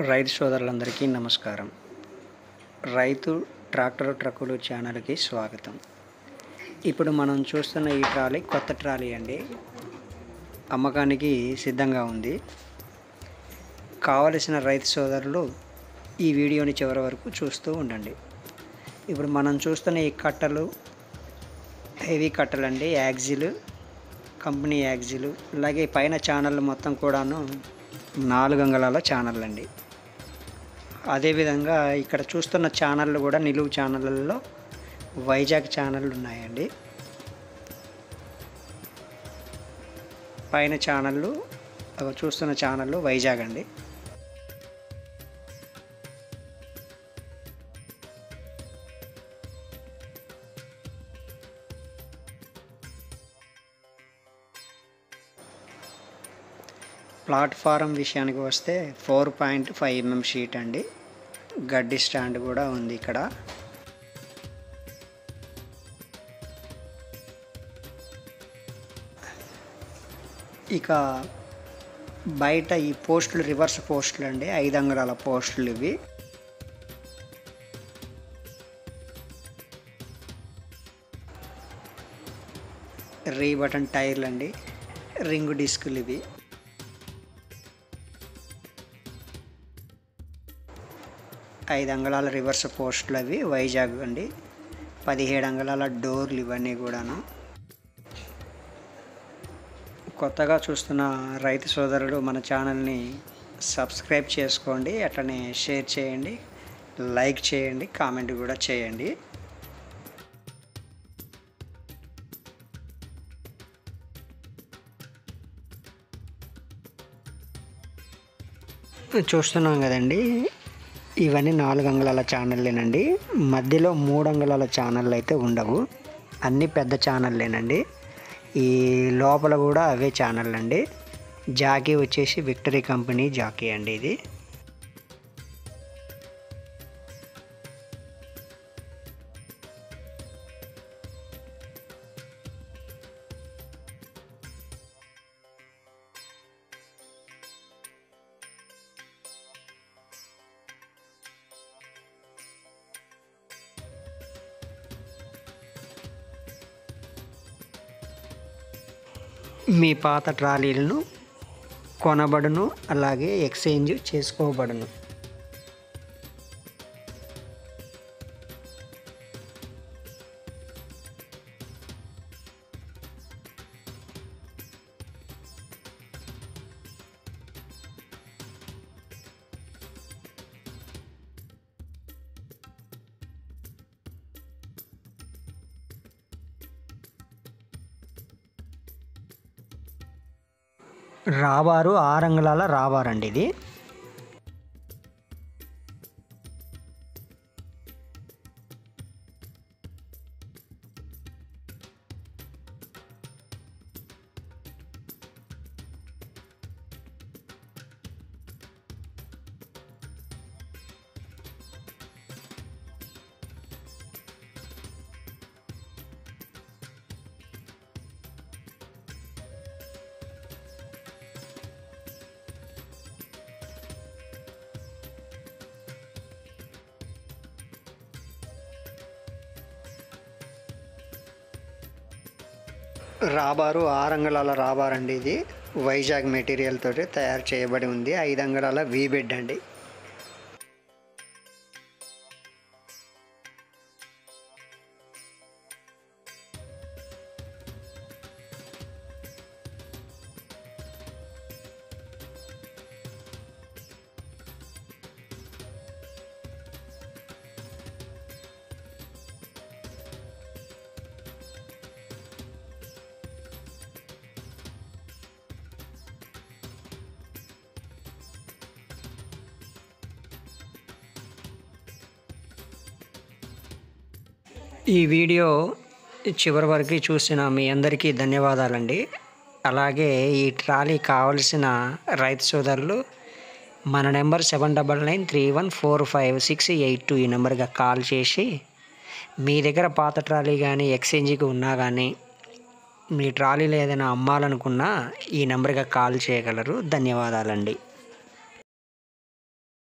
రైతు సోదరులందరికీ నమస్కారం. రైతు ట్రాక్టర్ ట్రక్కులు ఛానల్కి స్వాగతం. ఇప్పుడు మనం చూస్తున్న ఈ ట్రాలీ కొత్త ట్రాలీ అండి. అమ్మకానికి సిద్ధంగా ఉంది. కావలసిన రైతు సోదరులు ఈ వీడియోని చివరి వరకు చూస్తూ ఉండండి. ఇప్పుడు మనం చూస్తున్న ఈ కట్టలు హెవీ కట్టలండి, యాక్సిల్ కంపెనీ యాక్సిల్. అలాగే పైన ఛానల్ మొత్తం కూడాను 4 అంగుళాల ఛానల్ అండి. అదేవిధంగా ఇక్కడ చూస్తున్న ఛానళ్ళు కూడా నిలువు ఛానళ్ళల్లో వైజాగ్ ఛానళ్ళు ఉన్నాయండి. పైన ఛానళ్ళు చూస్తున్న ఛానళ్ళు వైజాగ్ అండి. ప్లాట్ఫారం విషయానికి వస్తే 4.5 mm షీట్ అండి. గడ్డి స్టాండ్ కూడా ఉంది ఇక్కడ. ఇక బయట ఈ పోస్టులు రివర్స్ పోస్టులు అండి, 5 అంగుళాల పోస్టులు ఇవి. రీ బటన్ టైర్లు అండి, రింగ్ డిస్కులు ఇవి. 5 అంగుళాల రివర్స్ పోస్టులు అవి వైజాగ్ అండి. 17 అంగుళాల డోర్లు ఇవన్నీ కూడాను. కొత్తగా చూస్తున్న రైతు సోదరులు మన ఛానల్ని సబ్స్క్రైబ్ చేసుకోండి, అట్లనే షేర్ చేయండి, లైక్ చేయండి, కామెంట్ కూడా చేయండి. చూస్తున్నాం కదండి, ఇవన్నీ 4 అంగుళాల ఛానళ్ళేనండి. మధ్యలో 3 అంగుళాల ఛానళ్ళు అయితే ఉండవు, అన్నీ పెద్ద ఛానళ్ళేనండి. ఈ లోపల కూడా అవే ఛానళ్ళు అండి. జాకీ వచ్చేసి విక్టరీ కంపెనీ జాకీ అండి ఇది. మీ పాత ట్రాలీలను కొనబడును, అలాగే ఎక్స్చేంజ్ చేసుకోబడును. రాబారు 6 అంగుళాల రాబారండి ఇది. రాబారు 6 అంగుళాల రాబార్ అండి ఇది. వైజాగ్ మెటీరియల్ తోటి తయారు చేయబడి ఉంది. 5 అంగుళాల వీ బెడ్ అండి. ఈ వీడియో చివరి వరకు చూసిన మీ అందరికీ ధన్యవాదాలండి. అలాగే ఈ ట్రాలీ కావలసిన రైతు సోదరులు మన నెంబర్ 7993145682 ఈ నెంబర్గా కాల్ చేసి మీ దగ్గర పాత ట్రాలీ కానీ ఎక్స్చేంజ్కి ఉన్నా కానీ మీ ట్రాలీలో ఏదైనా అమ్మాలనుకున్నా ఈ నెంబర్కి కాల్ చేయగలరు. ధన్యవాదాలండి.